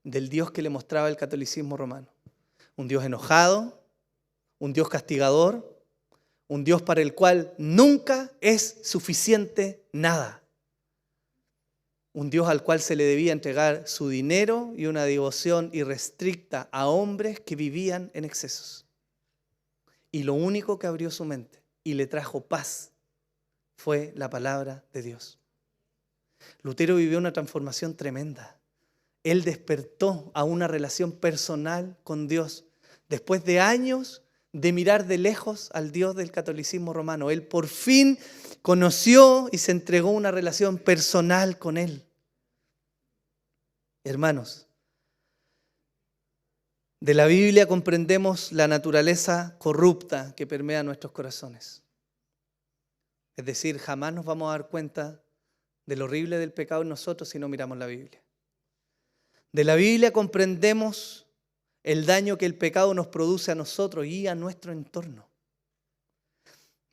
del Dios que le mostraba el catolicismo romano. Un Dios enojado, un Dios castigador, un Dios para el cual nunca es suficiente nada. Un Dios al cual se le debía entregar su dinero y una devoción irrestricta a hombres que vivían en excesos. Y lo único que abrió su mente y le trajo paz fue la palabra de Dios. Lutero vivió una transformación tremenda. Él despertó a una relación personal con Dios después de años de mirar de lejos al Dios del catolicismo romano. Él por fin conoció y se entregó a una relación personal con Él. Hermanos, de la Biblia comprendemos la naturaleza corrupta que permea nuestros corazones. Es decir, jamás nos vamos a dar cuenta de lo horrible del pecado en nosotros si no miramos la Biblia. De la Biblia comprendemos el daño que el pecado nos produce a nosotros y a nuestro entorno.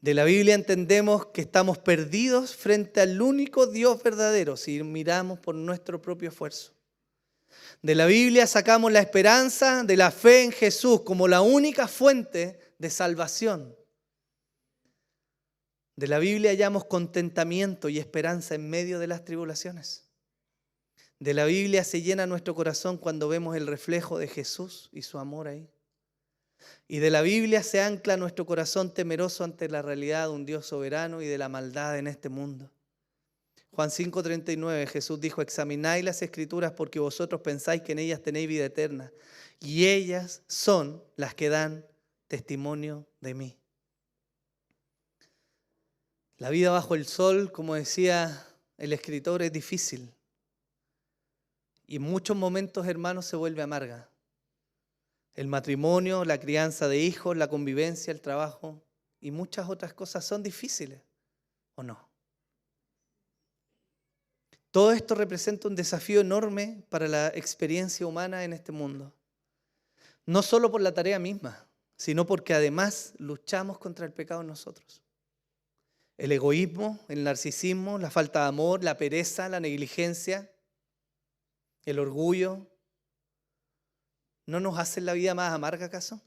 De la Biblia entendemos que estamos perdidos frente al único Dios verdadero si miramos por nuestro propio esfuerzo. De la Biblia sacamos la esperanza de la fe en Jesús como la única fuente de salvación. De la Biblia hallamos contentamiento y esperanza en medio de las tribulaciones. De la Biblia se llena nuestro corazón cuando vemos el reflejo de Jesús y su amor ahí. Y de la Biblia se ancla nuestro corazón temeroso ante la realidad de un Dios soberano y de la maldad en este mundo. Juan 5:39, Jesús dijo: examinad las Escrituras porque vosotros pensáis que en ellas tenéis vida eterna, y ellas son las que dan testimonio de mí. La vida bajo el sol, como decía el escritor, es difícil. Y en muchos momentos, hermanos, se vuelve amarga. El matrimonio, la crianza de hijos, la convivencia, el trabajo y muchas otras cosas son difíciles, ¿o no? Todo esto representa un desafío enorme para la experiencia humana en este mundo. No solo por la tarea misma, sino porque además luchamos contra el pecado en nosotros. El egoísmo, el narcisismo, la falta de amor, la pereza, la negligencia, el orgullo, ¿no nos hacen la vida más amarga acaso?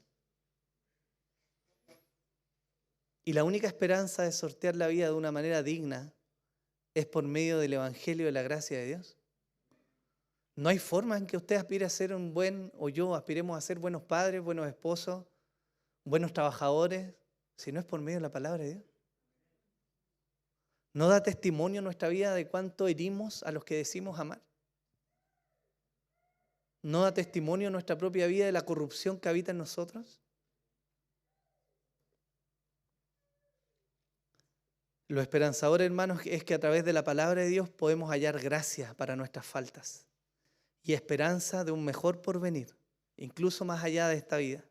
Y la única esperanza de sortear la vida de una manera digna es por medio del Evangelio de la gracia de Dios. No hay forma en que usted aspire a ser o yo aspiremos a ser buenos padres, buenos esposos, buenos trabajadores, si no es por medio de la palabra de Dios. ¿No da testimonio nuestra vida de cuánto herimos a los que decimos amar? ¿No da testimonio nuestra propia vida de la corrupción que habita en nosotros? Lo esperanzador, hermanos, es que a través de la palabra de Dios podemos hallar gracia para nuestras faltas y esperanza de un mejor porvenir, incluso más allá de esta vida.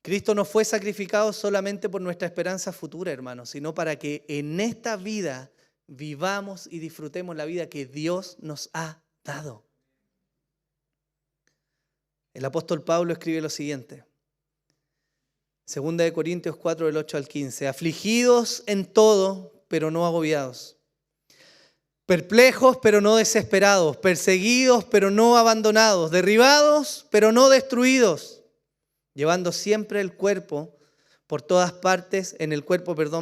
Cristo no fue sacrificado solamente por nuestra esperanza futura, hermanos, sino para que en esta vida vivamos y disfrutemos la vida que Dios nos ha dado. El apóstol Pablo escribe lo siguiente. 2 Corintios 4, del 8 al 15. Afligidos en todo, pero no agobiados. Perplejos, pero no desesperados. Perseguidos, pero no abandonados. Derribados, pero no destruidos. Llevando siempre el cuerpo por todas partes,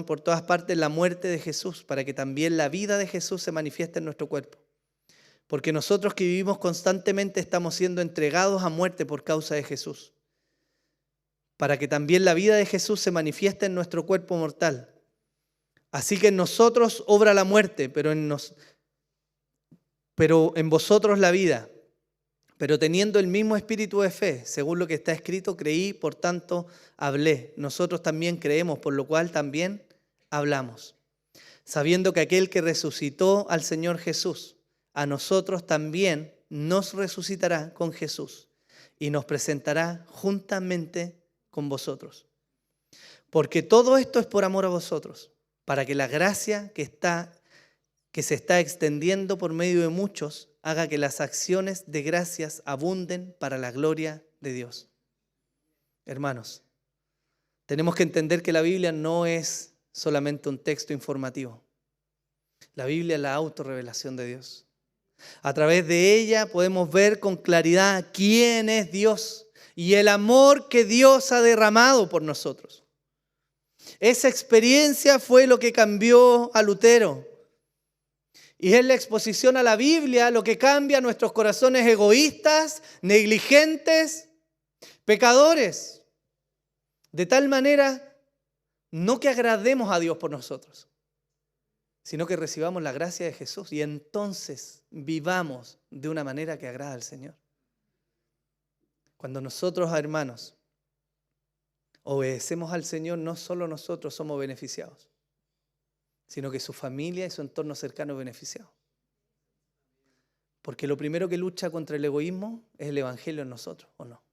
por todas partes la muerte de Jesús, para que también la vida de Jesús se manifieste en nuestro cuerpo. Porque nosotros que vivimos constantemente estamos siendo entregados a muerte por causa de Jesús, para que también la vida de Jesús se manifieste en nuestro cuerpo mortal. Así que en nosotros obra la muerte, pero en vosotros la vida. Pero teniendo el mismo espíritu de fe, según lo que está escrito, creí, por tanto hablé. Nosotros también creemos, por lo cual también hablamos. Sabiendo que aquel que resucitó al Señor Jesús, a nosotros también nos resucitará con Jesús y nos presentará juntamente con vosotros. Porque todo esto es por amor a vosotros, para que la gracia que se está extendiendo por medio de muchos haga que las acciones de gracias abunden para la gloria de Dios. Hermanos, tenemos que entender que la Biblia no es solamente un texto informativo. La Biblia es la autorrevelación de Dios. A través de ella podemos ver con claridad quién es Dios y el amor que Dios ha derramado por nosotros. Esa experiencia fue lo que cambió a Lutero. Y es la exposición a la Biblia lo que cambia nuestros corazones egoístas, negligentes, pecadores. De tal manera, no que agrademos a Dios por nosotros, sino que recibamos la gracia de Jesús y entonces vivamos de una manera que agrada al Señor. Cuando nosotros, hermanos, obedecemos al Señor, no solo nosotros somos beneficiados, sino que su familia y su entorno cercano es beneficiado. Porque lo primero que lucha contra el egoísmo es el evangelio en nosotros, ¿o no?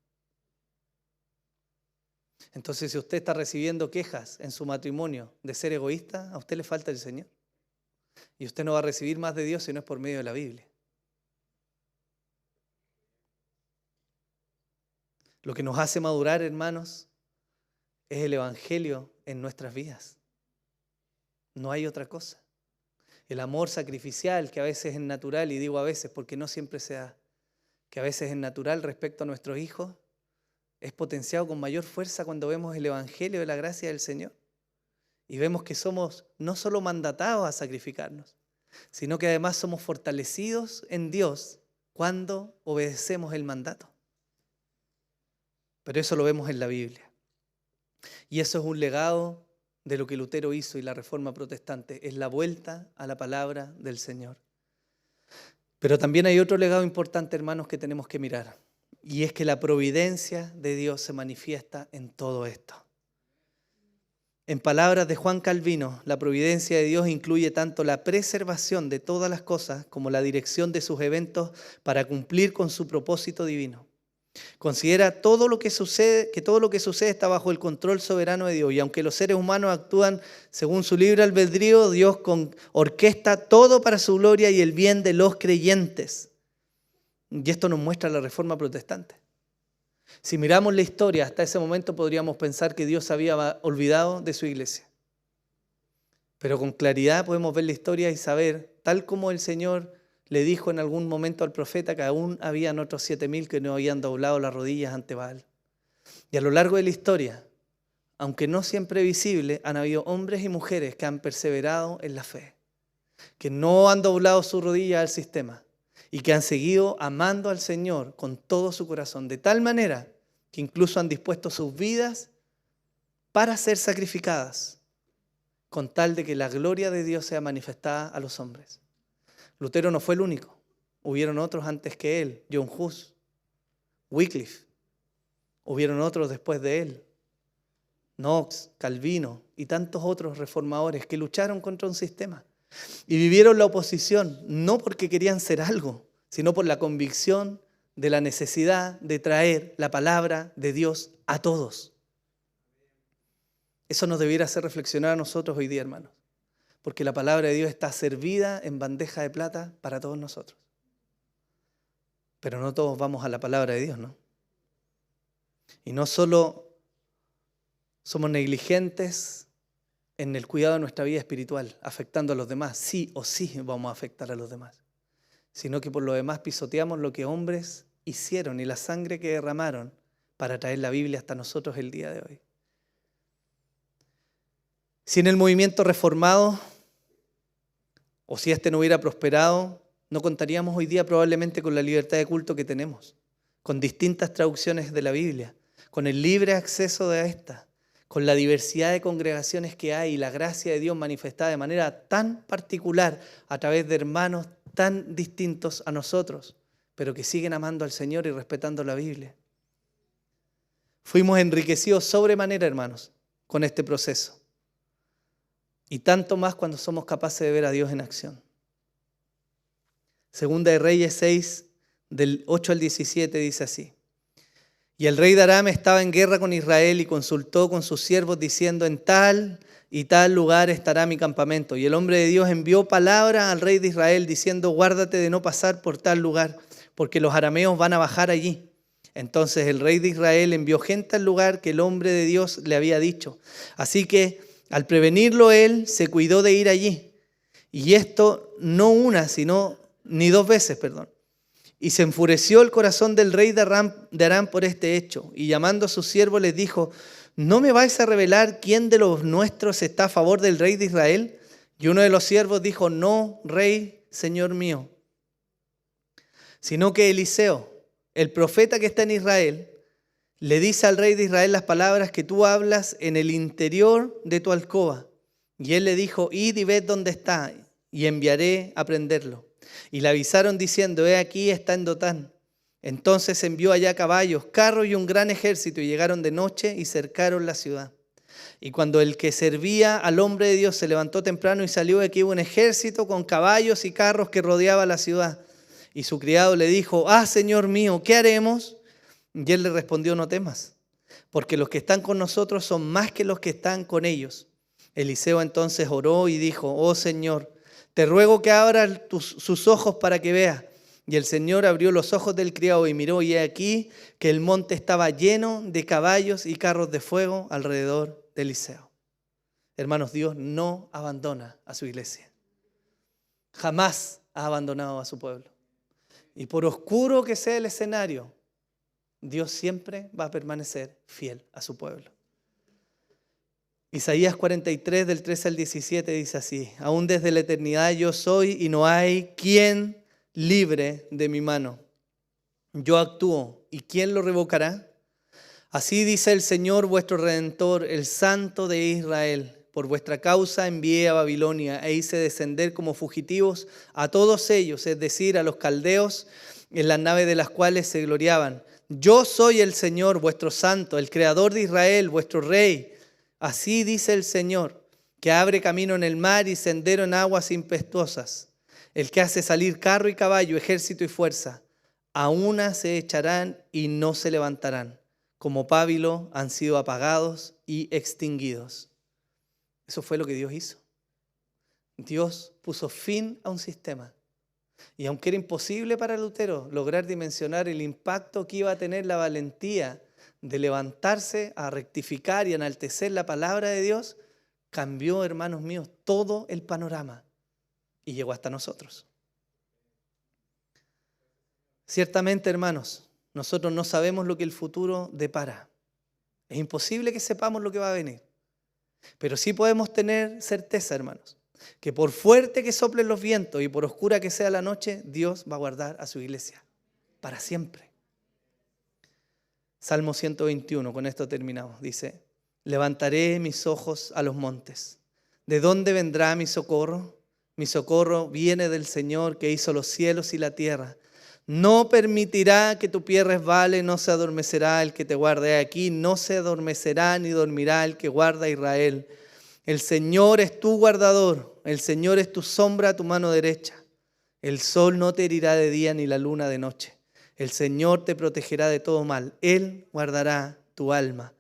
Entonces, si usted está recibiendo quejas en su matrimonio de ser egoísta, a usted le falta el Señor. Y usted no va a recibir más de Dios si no es por medio de la Biblia. Lo que nos hace madurar, hermanos, es el evangelio en nuestras vidas. No hay otra cosa. El amor sacrificial, que a veces es natural, y digo a veces porque no siempre se da, que a veces es natural respecto a nuestros hijos, es potenciado con mayor fuerza cuando vemos el evangelio de la gracia del Señor. Y vemos que somos no solo mandatados a sacrificarnos, sino que además somos fortalecidos en Dios cuando obedecemos el mandato. Pero eso lo vemos en la Biblia. Y eso es un legado de lo que Lutero hizo y la Reforma Protestante, es la vuelta a la palabra del Señor. Pero también hay otro legado importante, hermanos, que tenemos que mirar, y es que la providencia de Dios se manifiesta en todo esto. En palabras de Juan Calvino, la providencia de Dios incluye tanto la preservación de todas las cosas como la dirección de sus eventos para cumplir con su propósito divino. Considera que todo lo que sucede está bajo el control soberano de Dios, y aunque los seres humanos actúan según su libre albedrío, Dios orquesta todo para su gloria y el bien de los creyentes. Y esto nos muestra la Reforma Protestante. Si miramos la historia, hasta ese momento podríamos pensar que Dios había olvidado de su iglesia. Pero con claridad podemos ver la historia y saber, tal como el Señor le dijo en algún momento al profeta, que aún habían otros 7,000 que no habían doblado las rodillas ante Baal. Y a lo largo de la historia, aunque no siempre visible, han habido hombres y mujeres que han perseverado en la fe, que no han doblado su rodilla al sistema y que han seguido amando al Señor con todo su corazón, de tal manera que incluso han dispuesto sus vidas para ser sacrificadas, con tal de que la gloria de Dios sea manifestada a los hombres. Lutero no fue el único, hubieron otros antes que él, John Hus, Wycliffe, hubieron otros después de él, Knox, Calvino y tantos otros reformadores que lucharon contra un sistema y vivieron la oposición, no porque querían ser algo, sino por la convicción de la necesidad de traer la palabra de Dios a todos. Eso nos debiera hacer reflexionar a nosotros hoy día, hermanos. Porque la palabra de Dios está servida en bandeja de plata para todos nosotros. Pero no todos vamos a la palabra de Dios, ¿no? Y no solo somos negligentes en el cuidado de nuestra vida espiritual, afectando a los demás, sí o sí vamos a afectar a los demás, sino que por lo demás pisoteamos lo que hombres hicieron y la sangre que derramaron para traer la Biblia hasta nosotros el día de hoy. Si en el movimiento reformado, o si este no hubiera prosperado, no contaríamos hoy día probablemente con la libertad de culto que tenemos, con distintas traducciones de la Biblia, con el libre acceso a esta, con la diversidad de congregaciones que hay y la gracia de Dios manifestada de manera tan particular a través de hermanos tan distintos a nosotros, pero que siguen amando al Señor y respetando la Biblia. Fuimos enriquecidos sobremanera, hermanos, con este proceso. Y tanto más cuando somos capaces de ver a Dios en acción. Segunda de Reyes 6, del 8 al 17, dice así. Y el rey de Aram estaba en guerra con Israel y consultó con sus siervos diciendo, en tal y tal lugar estará mi campamento. Y el hombre de Dios envió palabra al rey de Israel diciendo, guárdate de no pasar por tal lugar, porque los arameos van a bajar allí. Entonces el rey de Israel envió gente al lugar que el hombre de Dios le había dicho. Así que al prevenirlo él se cuidó de ir allí. Y esto no una, ni dos veces. Y se enfureció el corazón del rey de Aram por este hecho. Y llamando a sus siervos les dijo, ¿no me vais a revelar quién de los nuestros está a favor del rey de Israel? Y uno de los siervos dijo, no, rey, señor mío. Sino que Eliseo, el profeta que está en Israel, le dice al rey de Israel las palabras que tú hablas en el interior de tu alcoba. Y él le dijo, id y ved dónde está, y enviaré a prenderlo. Y le avisaron diciendo, he aquí está en Dotán. Entonces envió allá caballos, carros y un gran ejército, y llegaron de noche y cercaron la ciudad. Y cuando el que servía al hombre de Dios se levantó temprano y salió, aquí hubo un ejército con caballos y carros que rodeaba la ciudad. Y su criado le dijo, Señor mío, ¿qué haremos? Y él le respondió, no temas, porque los que están con nosotros son más que los que están con ellos. Eliseo entonces oró y dijo, oh Señor, te ruego que abras sus ojos para que vea. Y el Señor abrió los ojos del criado y miró, y he aquí que el monte estaba lleno de caballos y carros de fuego alrededor de Eliseo. Hermanos, Dios no abandona a su iglesia. Jamás ha abandonado a su pueblo. Y por oscuro que sea el escenario, Dios siempre va a permanecer fiel a su pueblo. Isaías 43, del 13 al 17 dice así, aún desde la eternidad yo soy y no hay quien libre de mi mano. Yo actúo, ¿y quién lo revocará? Así dice el Señor vuestro Redentor, el Santo de Israel. Por vuestra causa envié a Babilonia e hice descender como fugitivos a todos ellos, es decir, a los caldeos, en las naves de las cuales se gloriaban. Yo soy el Señor, vuestro Santo, el Creador de Israel, vuestro Rey. Así dice el Señor, que abre camino en el mar y sendero en aguas impetuosas, el que hace salir carro y caballo, ejército y fuerza. A una se echarán y no se levantarán, como pábilo han sido apagados y extinguidos. Eso fue lo que Dios hizo. Dios puso fin a un sistema. Y aunque era imposible para Lutero lograr dimensionar el impacto que iba a tener la valentía de levantarse a rectificar y enaltecer la palabra de Dios, cambió, hermanos míos, todo el panorama y llegó hasta nosotros. Ciertamente, hermanos, nosotros no sabemos lo que el futuro depara. Es imposible que sepamos lo que va a venir. Pero sí podemos tener certeza, hermanos, que por fuerte que soplen los vientos y por oscura que sea la noche, Dios va a guardar a su iglesia para siempre. Salmo 121, con esto terminamos. Dice, levantaré mis ojos a los montes. ¿De dónde vendrá mi socorro? Mi socorro viene del Señor que hizo los cielos y la tierra. No permitirá que tu pie resbale, no se adormecerá el que te guarde aquí, no se adormecerá ni dormirá el que guarda a Israel. El Señor es tu guardador, el Señor es tu sombra a tu mano derecha. El sol no te herirá de día ni la luna de noche. El Señor te protegerá de todo mal. Él guardará tu alma.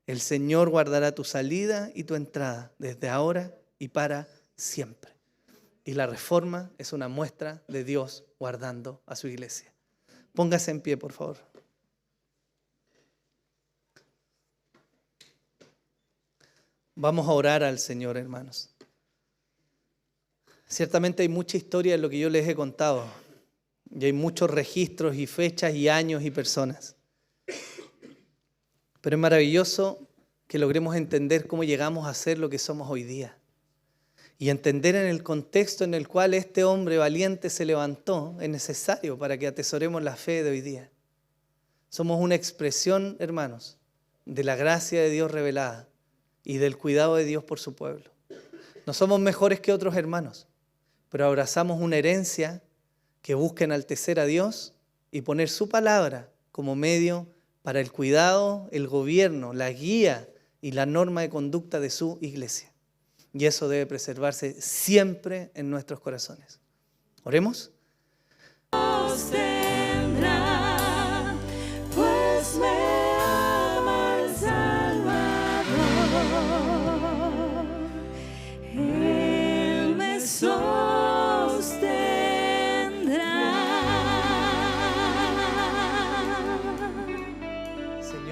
El Señor guardará tu salida y tu entrada desde ahora y para siempre. Y la reforma es una muestra de Dios guardando a su iglesia. Póngase en pie, por favor. Vamos a orar al Señor, hermanos. Ciertamente hay mucha historia en lo que yo les he contado. Y hay muchos registros y fechas y años y personas. Pero es maravilloso que logremos entender cómo llegamos a ser lo que somos hoy día. Y entender en el contexto en el cual este hombre valiente se levantó es necesario para que atesoremos la fe de hoy día. Somos una expresión, hermanos, de la gracia de Dios revelada y del cuidado de Dios por su pueblo. No somos mejores que otros hermanos, pero abrazamos una herencia que busca enaltecer a Dios y poner su palabra como medio para el cuidado, el gobierno, la guía y la norma de conducta de su iglesia. Y eso debe preservarse siempre en nuestros corazones. ¿Oremos? Dios tendrá, pues me ama el Salvador. Él me sostiene.